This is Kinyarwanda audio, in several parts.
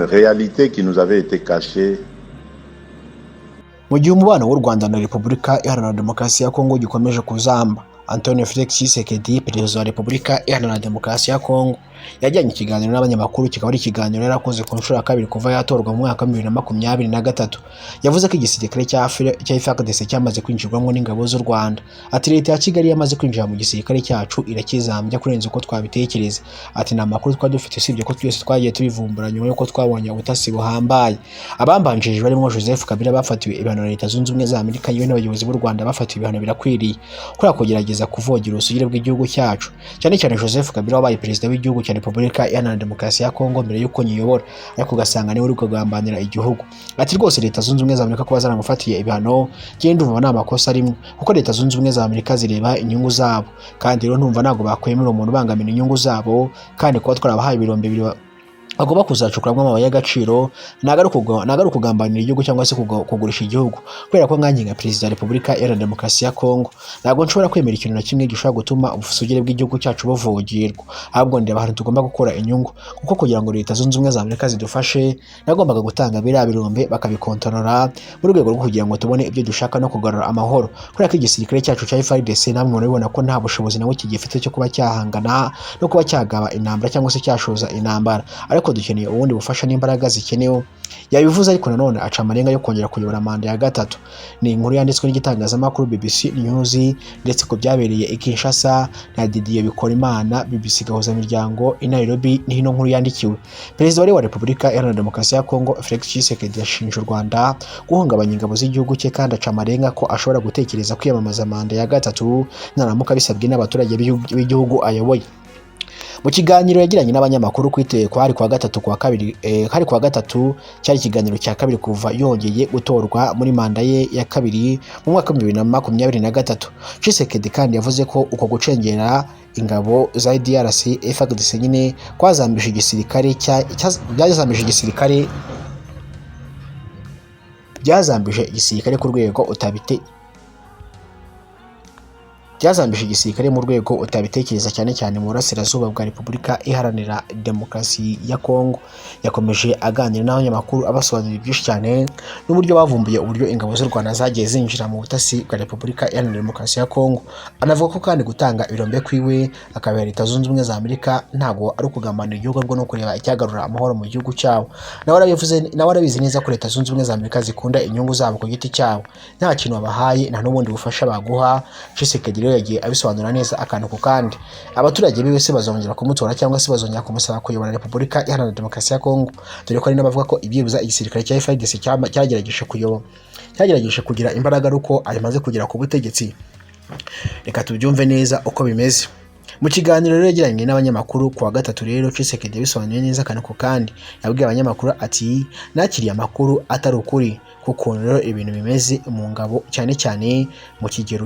réalité qui nous avait été cachée. Mu gihe umubano w'u Rwanda na Repubulika Iharanira Demokarasi ya Kongo gikomeje kuzamba, Antonio Felix Tshisekedi, perezida wa Repubulika Iharanira Demokarasi ya Kongo, yajyanye ikiganiro n'abanyamakuru, kikaba ari ikiganiro yarakoze ku nshuro ya kabiri kuva yatorwa mu mwaka wa 2023. Yavuze ko igisirikare cya FARDC cyamaze kwinjirwamo n'ingabo z'u Rwanda. Ati leta ya Kigali yamaze kwinjira mu gisirikare cyacu irakizambya kurenza uko twabitekereza. Ati nta makuru twari dufite usibye ko twese twagiye tubivumbura nyuma y'uko twabonye ubutasi buhambaye. Abambanjirije barimo Joseph Kabila bafatiwe ibihano na Leta Zunze Ubumwe za Amerika, yewe n'abayobozi b'u Rwanda bafatiwe ibihano birakwiriye kuri kugerageza kuvogera ubusugire bw'igihugu cyacu, cyane cyane Joseph Kabila wabaye perezida w'igihugu cya Repubulika Iharanira Demokarasi ya Kongo mbere y'uko nyiyobora, ariko ugasanga niwe uri kugambanira igihugu. Ati rwose Leta Zunze Ubumwe za Amerika kuba zaramufatiye ibihano genda umva nta makosa rimwe, kuko Leta Zunze Ubumwe za Amerika zireba inyungu zabo, kandi rero ntumva ntago bakwemera umuntu ubangamira inyungu zabo, kandi kuba twarabahaye ibirombe agomba kuzacukuramo amabuye y'agaciro nagaruka kugambanira igihugu cyangwa se kugurisha igihugu, kubera ko nkanjye nka perezida wa Repubulika Iharanira Demokarasi ya Kongo ntabwo nshobora kwemera ikintu na kimwe gishobora gutuma ubusugire bw'igihugu cyacu buvogerwa. Ahubwo ndeba ahantu tugomba gukora inyungu, kuko kugira ngo Leta Zunze Ubumwe za Amerika zidufashe nagombaga gutanga biriya birombe bakabikontorora mu rwego rwo kugira ngo tubone ibyo dushaka no kugarura amahoro, kubera ko igisirikare cyacu cya FARDC namwe murabibona ko nta bushobozi nawe kigifite cyo kuba cyahangana no kuba cyagaba intambara cyangwa se cyashoza intambara, ariko dukeneye ubundi bufasha n'imbaraga zikenewe. Yabivuze ariko nanone aca amarenga yo kongera kuyobora manda ya gatatu. Ni inkuru yanditswe n'igitangazamakuru BBC News ndetse ko byabereye i Kinshasa na Didier Bikorimana, BBC Gahuzamiryango i Nairobi ni hino nkuru yandikiwe. Perezida wa Repubulika Iharanira Demokarasi ya Kongo Felix Tshisekedi yashinje u Rwanda guhungabanya ingabo z'igihugu cye, kandi aca amarenga ko ashobora gutekereza kwiyamamaza manda ya gatatu naramuka bisabwe n'abaturage b'igihugu ayoboye. Mu kiganiro yagiranye n'abanyamakuru kwiteko hari kwa gatatu cyari ikiganiro cya kabiri kuva yongeye gutorwa muri manda ye ya kabiri mu mwaka wa 2023. Tshisekedi kandi yavuze ko uko gucengera ingabo za DRC FARDC nyine kwazambije igisirikare byazambije igisirikare ku rwego byazambije igisirikare mu rwego utabitekereza, cyane cyane mu burasirazuba bwa Repubulika Iharanira Demokarasi ya Kongo. Yakomeje aganira n'abanyamakuru abasobanurira byinshi cyane n'uburyo bavumbuye uburyo ingabo z'u Rwanda zagiye zinjira mu butasi bwa Repubulika Iharanira Demokarasi ya Kongo. Anavuga ko kandi gutanga ibirombe kwiwe akabera Leta Zunze Ubumwe za Amerika ntago ari ukugambanira igihugu, ahubwo no kureba icyagarura amahoro mu gihugu cyabo. Nawe arabizi neza ko Leta Zunze Ubumwe za Amerika zikunda inyungu zabo ku giti cyabo, nta kintu babahaye nta n'ubundi bufasha baguha. Tshisekedi rero yagiye abisobanura neza akantu ku kandi. Abaturage biwe se bazongera kumutora cyangwa se bazongera kumusaba kuyobora Repubulika Iharanira Demokarasi ya Kongo, dore ko ari n'abavuga ko ibyibuza igisirikare cya FARDC cyagerageje kugira imbaraga ruko arimaze kugera ku butegetsi. Reka tubyumve neza uko bimeze. Mu kiganiro rero yagiranye n'abanyamakuru kuwa gatatu rero Tshisekedi yabisobanuye neza akantu ku kandi. Yabwiye abanyamakuru ati nakiriye amakuru atari ukuri kuko rero ibintu bimeze mu ngabo, cyane cyane mu kigero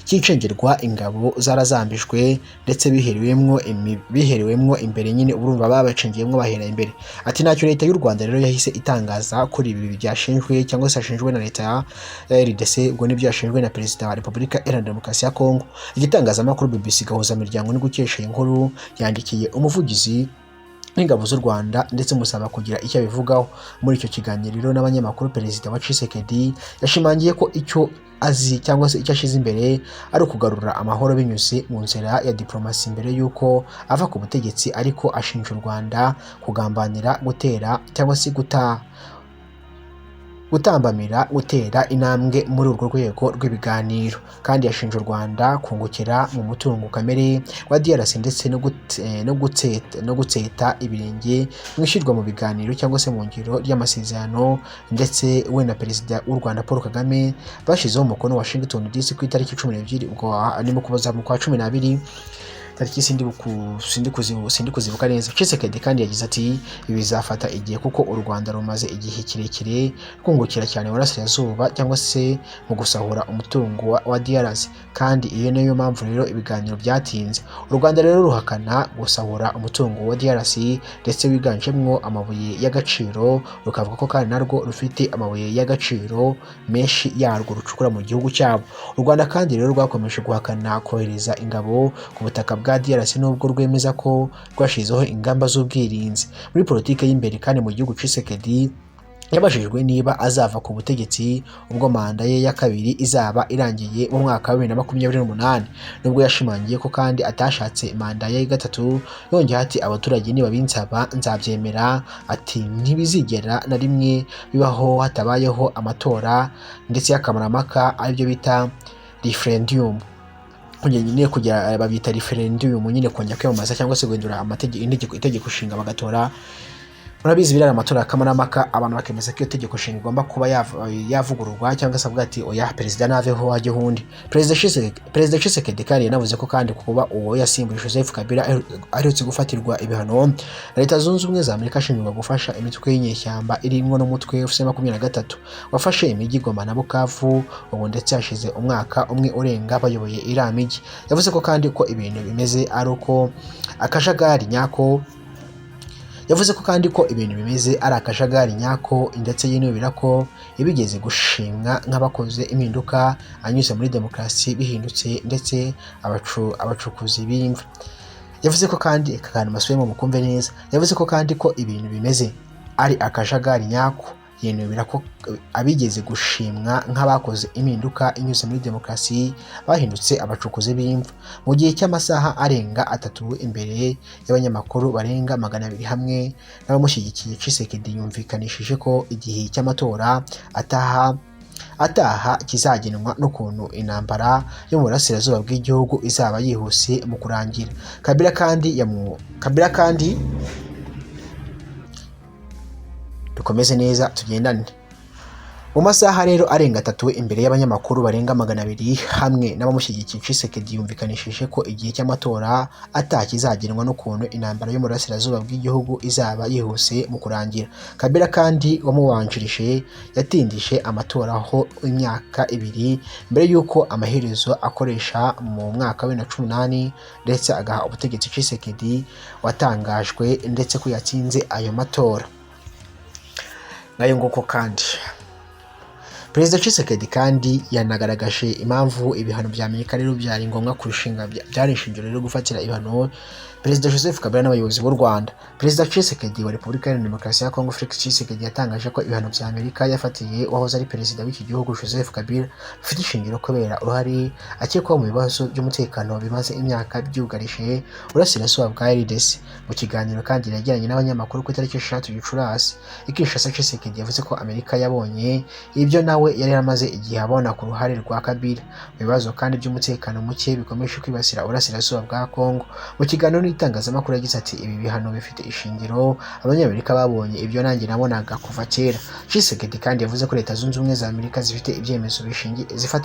cy'icengerwa ingabo zarazambijwe ndetse biherewemwo imbere nyine urumva babacengeyemwo bahera imbere. Ati nacyo Leta y'u Rwanda rero yahise itangaza kuri ibi byashinjwe cyangwa se ashinjwe na Leta ya RDC, ubwo nibyo yashinjwe na Perezida wa Repubulika Iharanira Demokarasi ya Kongo. Igitangazamakuru BBC Gahuzamiryango ni gukesha inkuru yandikiye umuvugizi n'ingabo z'u Rwanda ndetse musaba kugira icyo bivugaho. Muri icyo kiganiro n'abanyamakuru, Perezida wa Tshisekedi yashimangiye ko icyo azi cyangwa se icyo ashize imbere ari ukugarura amahoro binyuze mu nzira ya diplomasi mbere y'uko ava ku butegetsi, ariko ashinja u Rwanda kugambanira, gutera cyangwa se gutambamira gutera intambwe muri urwo rwego rw'ibiganiro, kandi yashinje u Rwanda kungukira mu mutungo kamere wa DRC ndetse no gutseta ibirenge mwishyirwa mu biganiro cyangwa se mu ngiro ry'amasezerano. Ndetse we na Perezida w'u Rwanda Paul Kagame bashizeho umukono Washington DC ku itariki 12 ubwo arimo kubaza mu kwa 12 tariki sindi kuzibuka neza. Tshisekedi kandi yagize ati ibi bizafata igihe kuko u Rwanda rumaze igihe kirekire kungukira cyane burasirazuba cyangwa se mu gusahura umutungo wa DRC, kandi iyo niyo mpamvu rero ibiganiro byatinze. U Rwanda rero ruhakana gusahura umutungo wa DRC ndetse wiganjemwo amabuye y'agaciro, rukavuga ko kandi narwo rufite amabuye y'agaciro menshi yarwo rucukura mu gihugu cyabo. U Rwanda kandi rero rwakomeje guhakana kohereza ingabo ku butaka bwa DRC nubwo rwemeza ko rwashizeho ingamba z'ubwirinzi. Muri politike y'imbere kandi mu gihugu, Tshisekedi yabajijwe niba azava ku butegetsi ubwo manda ye ya kabiri izaba irangiye mu mwaka wa 2028, nubwo yashimangiye ko kandi atashatse manda ye gatatu. Yongeye ati abaturage niba binsaba nzabyemera, ati ntibizigera na rimwe bibaho hatabayeho amatora ndetse y'akamaramaka aribyo bita referendum. Nyine kugira babita referendum nyine kongera kwiyamamaza cyangwa se guhindura itegeko nshinga bagatora. Murabizi birara amatora y'akamaramaka abantu bakemeza ko iyo tegeko nshinga igomba kuba yavugururwa cyangwa se avuga ati oya perezida naveho hajye hundi. Perezida Tshisekedi kandi yanavuze ko kandi kuba uwo yasimbuye Joseph Kabila aherutse gufatirwa ibihano na Leta Zunze Ubumwe za Amerika ashinjwa gufasha imitwe y'inyeshyamba irimo n'umutwe FC23 wafashe imijyi Goma na Bukavu, ubu ndetse hashize umwaka umwe urenga bayoboye iriya mijyi. Yavuze ko kandi ko ibintu bimeze ari uko akajagari nyako ndetse yinubira ko ibigeze gushimwa nk'abakoze impinduka anyuze muri demokarasi bihindutse ndetse abacukuzi b'imva. Yavuze ko kandi akagana amasubiyemo mukumve neza. Yavuze ko kandi ko ibintu bimeze ari akajagari nyako, yinubira ko abigeze gushimwa nk'abakoze impinduka inyuze muri demokarasi bahindutse abacukuzi b'imva. Mu gihe cy'amasaha arenga 3 imbere y'abanyamakuru barenga 200 hamwe n'abamushyigikiye, Tshisekedi yumvikanishije ko igihe cy'amatora ataha kizagenwa n'ukuntu intambara yo mu burasirazuba bw'igihugu izaba yihuse mu kurangira. Kabila kandi dukomeze neza tugendane. Mu masaha rero arenga 3 imbere y'abanyamakuru barenga 200 hamwe n'abamushyigikiye, Tshisekedi yumvikanishije ko igihe cy'amatora atakizagenwa n'ukuntu intambara yo mu burasirazuba bw'igihugu izaba yihuse mu kurangira. Kabila kandi wamubanjirije yatindije amatora ho imyaka 2 mbere y'uko amaherezo akoresha mu mwaka wa 2018 ndetse agaha ubutegetsi Tshisekedi watangajwe ndetse ko yatsinze ayo matora. Nayo nguko kandi Perezida Tshisekedi kandi yanagaragaje impamvu ibihano bya Amerika rero byari ngombwa kurushinga byarishingiro rero gufatira ibihano Perezida Joseph Kabila n'abayobozi b'u Rwanda. Perezida Tshisekedi wa Repubulika Iharanira Demokarasi ya Kongo Felix Tshisekedi yatangaje ko ibihano bya Amerika yafatiye wahoze ari perezida w'iki gihugu Joseph Kabila bifite ishingiro kubera uruhare akekwaho mu bibazo by'umutekano bimaze imyaka byugarije urasirazuba bwa RDC. Mu kiganiro kandi yagiranye n'abanyamakuru ku itariki 6 Gicurasi, Kinshasa, Tshisekedi yavuze ko Amerika yabonye ibyo nawe yari amaze igihe abona ku ruhare rwa Kabila mu bibazo kandi by'umutekano muke bikomeje kwibasira urasirazuba bwa Kongo. Mu kiganiro n'itangazamakuru yagize ati ibi bihano bifite ishingiro, abanyamerika babonye ibyo nanjye nabonaga kuva kera. Tshisekedi kandi yavuze ko Leta Zunze Ubumwe za Amerika zifata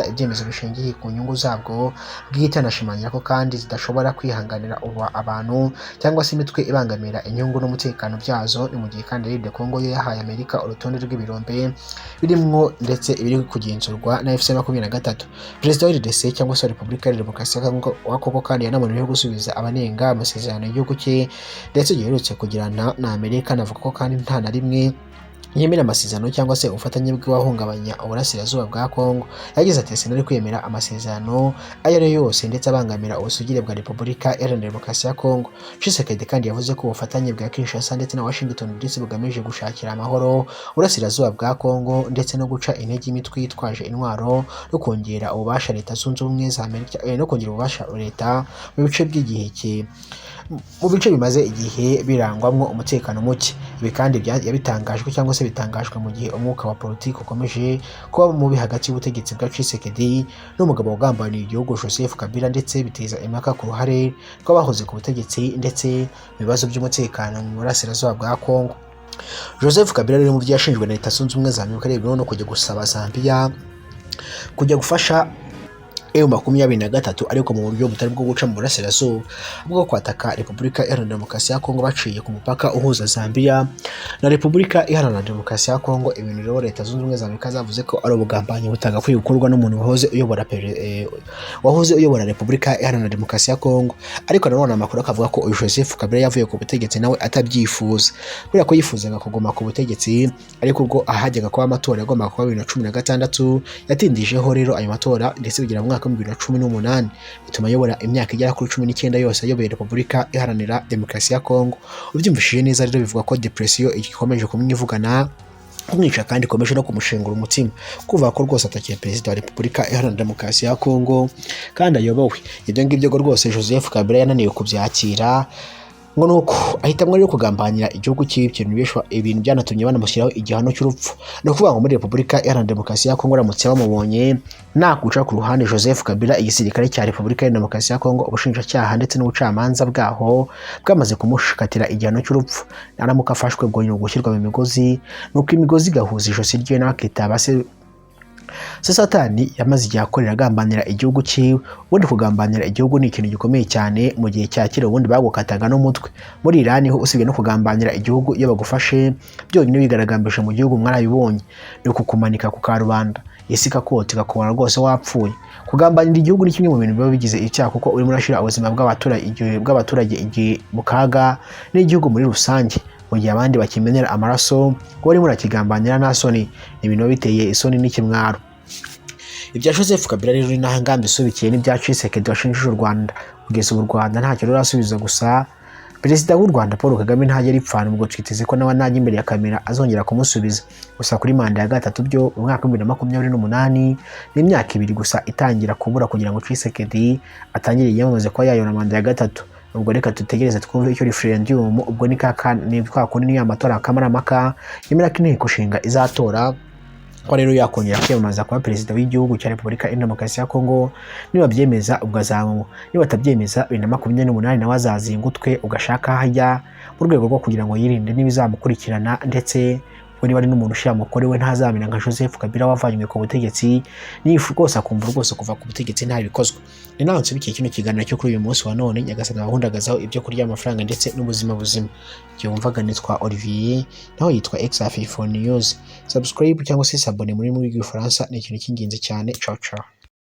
ibyemezo bishingiye ku nyungu zabwo bwite, anashimangira ko kandi zidashobora kwihanganira abantu cyangwa se imitwe ibangamira inyungu n'umutekano byazo. Ni mu gihe kandi Leta Kongo yo yahaye Amerika urutonde rw'ibirombe birimwo ndetse ibiri kugenzurwa na FC23. Perezida wa RDC cyangwa se Repubulika Iharanira Demokarasi ya Kongo kandi yanamuriye gusubiza abanenga amasezerano y'igihugu cye ndetse giherutse kugirana na Amerika. Navuga ko kandi nta na rimwe yemera amasezerano cyangwa se ubufatanye bw'abahungabanya uburasirazuba bwa Kongo. Yagize ati sinari kwemera amasezerano ayo ari yose ndetse abangamira ubusugire bwa Repubulika Iharanira Demokarasi ya Kongo. Tshisekedi kandi yavuze ko ubufatanye bwa Kinshasa ndetse na Washington DC bugamije gushakira amahoro uburasirazuba bwa Kongo ndetse no guca intege imitwe yitwaje intwaro no kongera ububasha Leta Zunze Ubumwe za Amerika leta mu bice bimaze igihe birangwamwo umutekano muke. Ibi kandi yabitangajwe cyangwa se bitangajwe mu gihe umwuka wa politiki ukomeje kuba mubi hagati y'ubutegetsi bwa Tshisekedi n'umugabo ugambaniye igihugu Joseph Kabila, ndetse biteza impaka ku ruhare rw'abahoze ku butegetsi ndetse mu bibazo by'umutekano mu burasirazuba bwa Kongo. Joseph Kabila rero mu byo yashinjwe na Leta Zunze Ubumwe za Amerika rero no kujya gusaba Zambia kujya gufasha EU23 ariko mu buryo butari bwo guca mu burasirazuba bwo kwataka Repubulika Iharanira Demokarasi ya Kongo baciye ku mupaka uhuza Zambia na Repubulika Iharanira Demokarasi ya Kongo. Ibintu rero Leta Zunze Ubumwe za Amerika zavuze ko ari ubugambanyi butagakwiye gukorwa n'umuntu wahoze uyobora Repubulika Iharanira Demokarasi ya Kongo. Ariko nanone amakuru akavuga ko Joseph Kabila yavuye ku butegetsi nawe atabyifuza kubera ko yifuzaga kuguma ku butegetsi, ariko ubwo ahajyaga kuba amatora yagombaga kuba 2016 yatindijeho rero ayo matora ndetse bigira mu mwaka wa 2018 bituma ayobora imyaka igera kuri 19 yose ayoboye Repubulika Iharanira Demokarasi ya Kongo. Ubyumvishije neza rero bivuga ko depression igikomeje kumwivugana kumwica kandi ikomeje no kumushengura umutima kuvuga ko rwose atakiye perezida wa Repubulika Iharanira Demokarasi ya Kongo kandi ayobowe. Ibyo ngibyo rwose Joseph Kabila yananiwe kubyakira ngo nuko ahitamwe rero kugambanira igihugu cy'ibintu ibintu byanatumye banamushyiraho igihano cy'urupfu. No kuvuga ngo muri Repubulika Iharanira Demokarasi ya Kongo ramutse bamubonye nakuca ku ruhande Joseph Kabila, igisirikare cya Repubulika Iharanira Demokarasi ya Kongo, ubushinjacyaha ndetse n'ubucamanza bwaho bwamaze kumushikatira igihano cy'urupfu. Aramuka afashwe bwo nyine gushyirwa mu migozi, nuko imigozi gahuza ijosi rye n'akitaba Satani yamaze igihe akorera agambanira igihugu cyiwe. Ubundi kugambanira igihugu ni ikintu gikomeye cyane mu gihe cyakira, ubundi bagukataga n'umutwe. Muri Iran ho usibye no kugambanira igihugu iyo bagufashe byonyine bigaragambije mu gihugu mwarabibonye no kukumanika ku karubanda isi kakoti gakubona rwose wapfuye. Kugambanira igihugu ni kimwe mu bintu biba bigize icyaha kuko urimo urashira ubuzima bw'abaturage igihe mu kaga n'igihugu muri rusange, mu gihe abandi bakimenera amaraso ko urimo urakigambanira nta soni. Ibintu biteye isoni n'ikimwaro. Ibya Joseph Kabila rero ni ntangambi isubikiye n'ibya Tshisekedi washinjije u Rwanda. Kugeza ubu Rwanda ntacyo rurasubiza, gusa Perezida w'u Rwanda Paul Kagame ntajya ripfana, ubwo twiteze ko nawe najya imbere ya kamera azongera kumusubiza. Gusa kuri manda ya gatatu byo mu mwaka wa 2028 n'imyaka 2 gusa itangira kubura kugira ngo Tshisekedi atangire yiyamamaze ko yayona manda ya gatatu. Ubwo reka tutegereze twumve icyo referendum ubwo ni kwa kundi amatora akamaramaka yemera ko inteko nshinga izatora ko rero yakongera kwiyamamaza kuba perezida w'igihugu cya Repubulika Iharanira Demokarasi ya Kongo. Niba byemeza ubwo azamu, niba atabyemeza 2028 nawe azazingutwe ugashaka hajya mu rwego rwo kugira ngo yirinde n'ibizamukurikirana, ndetse niba ari n'umuntu ushira mukore we ntazamena nka Joseph Kabila wavanywe ku butegetsi nifu rwose akumva rwose kuva ku butegetsi nta bikozwe. Ni naho nsubikiye kino kiganiro cyo kuri uyu munsi wa none nyagasana bahundagazaho ibyo kurya amafaranga ndetse n'ubuzima buzima. Igihe wumvaga nitwa Olivier, naho yitwa XF4 News. Subscribe cyangwa se s'abonner muri rw'igifaransa ni ikintu cy'ingenzi cyane. Ciao ciao.